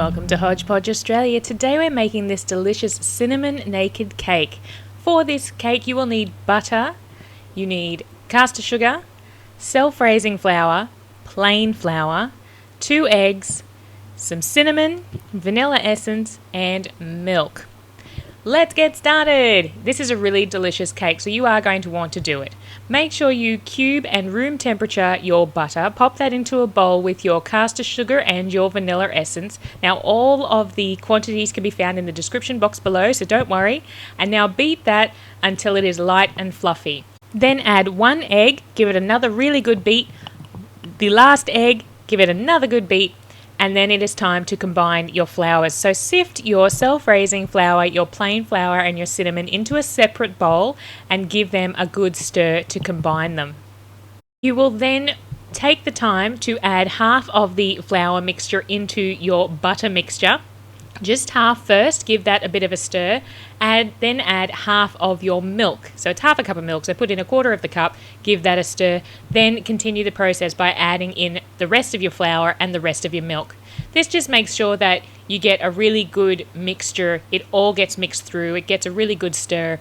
Welcome to Hodge, Podge, Australia. Today we're making this delicious cinnamon naked cake. For this cake you will need butter, you need caster sugar, self-raising flour, plain flour, 2 eggs, some cinnamon, vanilla essence and milk. Let's get started! This is a really delicious cake, so you are going to want to do it. Make sure you cube and room temperature your butter. Pop that into a bowl with your caster sugar and your vanilla essence. Now all of the quantities can be found in the description box below, so don't worry. And now beat that until it is light and fluffy. Then add 1 egg, give it another really good beat. The last egg, give it another good beat. And then it is time to combine your flours. So sift your self-raising flour, your plain flour and your cinnamon into a separate bowl and give them a good stir to combine them. You will then take the time to add half of the flour mixture into your butter mixture. Just half first, give that a bit of a stir, then add half of your milk. So it's half a cup of milk, so put in 1/4 of the cup, give that a stir, then continue the process by adding in the rest of your flour and the rest of your milk. This just makes sure that you get a really good mixture, it all gets mixed through, it gets a really good stir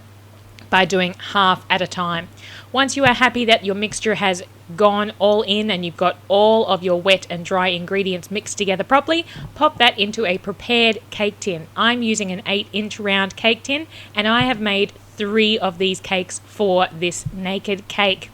by doing half at a time. Once you are happy that your mixture has gone all in and you've got all of your wet and dry ingredients mixed together properly, pop that into a prepared cake tin. I'm using an 8-inch round cake tin and I have made 3 of these cakes for this naked cake.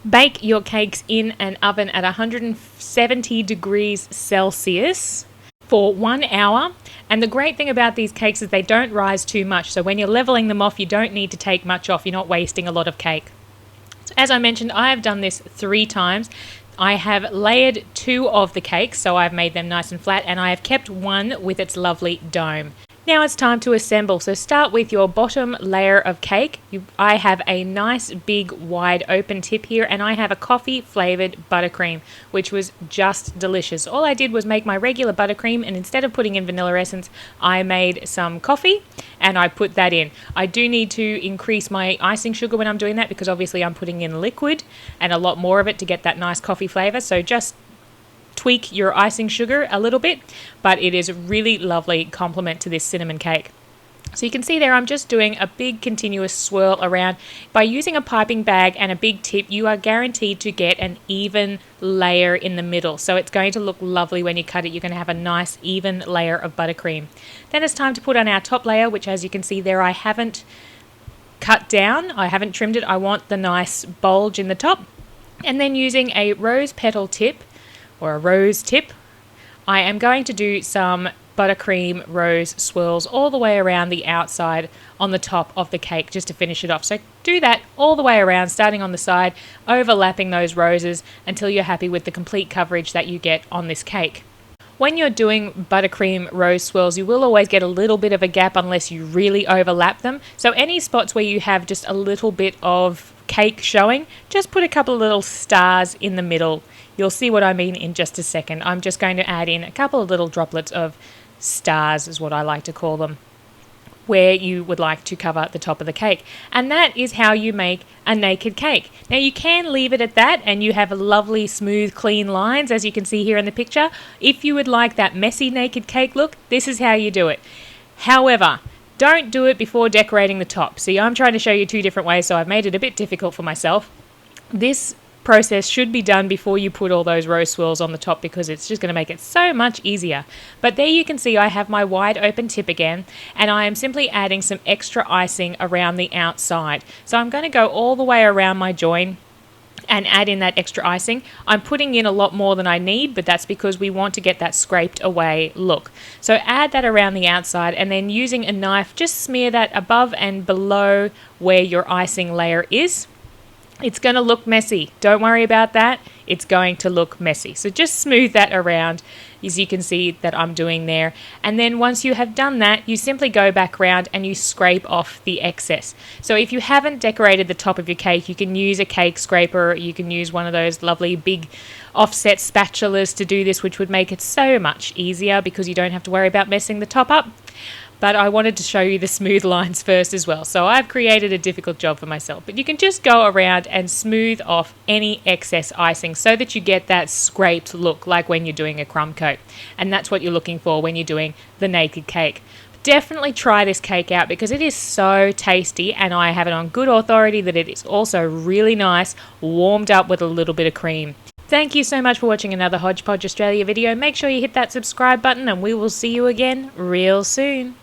Bake your cakes in an oven at 170 degrees Celsius for 1 hour. And the great thing about these cakes is they don't rise too much, so when you're leveling them off you don't need to take much off, you're not wasting a lot of cake. So as I mentioned, I have done this 3 times. I have layered 2 of the cakes, so I've made them nice and flat, and I have kept 1 with its lovely dome. Now it's time to assemble, so start with your bottom layer of cake. I have a nice big wide open tip here and I have a coffee flavoured buttercream, which was just delicious. All I did was make my regular buttercream and instead of putting in vanilla essence, I made some coffee and I put that in. I do need to increase my icing sugar when I'm doing that because obviously I'm putting in liquid and a lot more of it to get that nice coffee flavour, so just tweak your icing sugar a little bit, but it is a really lovely complement to this cinnamon cake. So you can see there I'm just doing a big continuous swirl around. By using a piping bag and a big tip, you are guaranteed to get an even layer in the middle. So it's going to look lovely when you cut it. You're going to have a nice even layer of buttercream. Then it's time to put on our top layer, which as you can see there I haven't cut down, I haven't trimmed it. I want the nice bulge in the top. And then using a rose petal tip or a rose tip, I am going to do some buttercream rose swirls all the way around the outside on the top of the cake just to finish it off. So do that all the way around, starting on the side, overlapping those roses until you're happy with the complete coverage that you get on this cake. When you're doing buttercream rose swirls, you will always get a little bit of a gap unless you really overlap them. So any spots where you have just a little bit of cake showing, just put a couple of little stars in the middle. You'll see what I mean in just a second. I'm just going to add in a couple of little droplets of stars, is what I like to call them, where you would like to cover the top of the cake. And that is how you make a naked cake. Now you can leave it at that and you have lovely smooth clean lines as you can see here in the picture. If you would like that messy naked cake look, this is how you do it. However, don't do it before decorating the top. See, I'm trying to show you 2 different ways, so I've made it a bit difficult for myself. This process should be done before you put all those rose swirls on the top because it's just going to make it so much easier. But there you can see I have my wide open tip again and I am simply adding some extra icing around the outside. So I'm going to go all the way around my join and add in that extra icing. I'm putting in a lot more than I need, but that's because we want to get that scraped away look. So add that around the outside and then using a knife just smear that above and below where your icing layer is. It's going to look messy. Don't worry about that. It's going to look messy. So just smooth that around as you can see that I'm doing there. And then once you have done that, you simply go back around and you scrape off the excess. So if you haven't decorated the top of your cake, you can use a cake scraper. You can use one of those lovely big offset spatulas to do this, which would make it so much easier because you don't have to worry about messing the top up. but I wanted to show you the smooth lines first as well. So I've created a difficult job for myself, but you can just go around and smooth off any excess icing so that you get that scraped look like when you're doing a crumb coat. And that's what you're looking for when you're doing the naked cake. Definitely try this cake out because it is so tasty, and I have it on good authority that it is also really nice, warmed up with a little bit of cream. Thank you so much for watching another Hodge Podge Australia video. Make sure you hit that subscribe button and we will see you again real soon.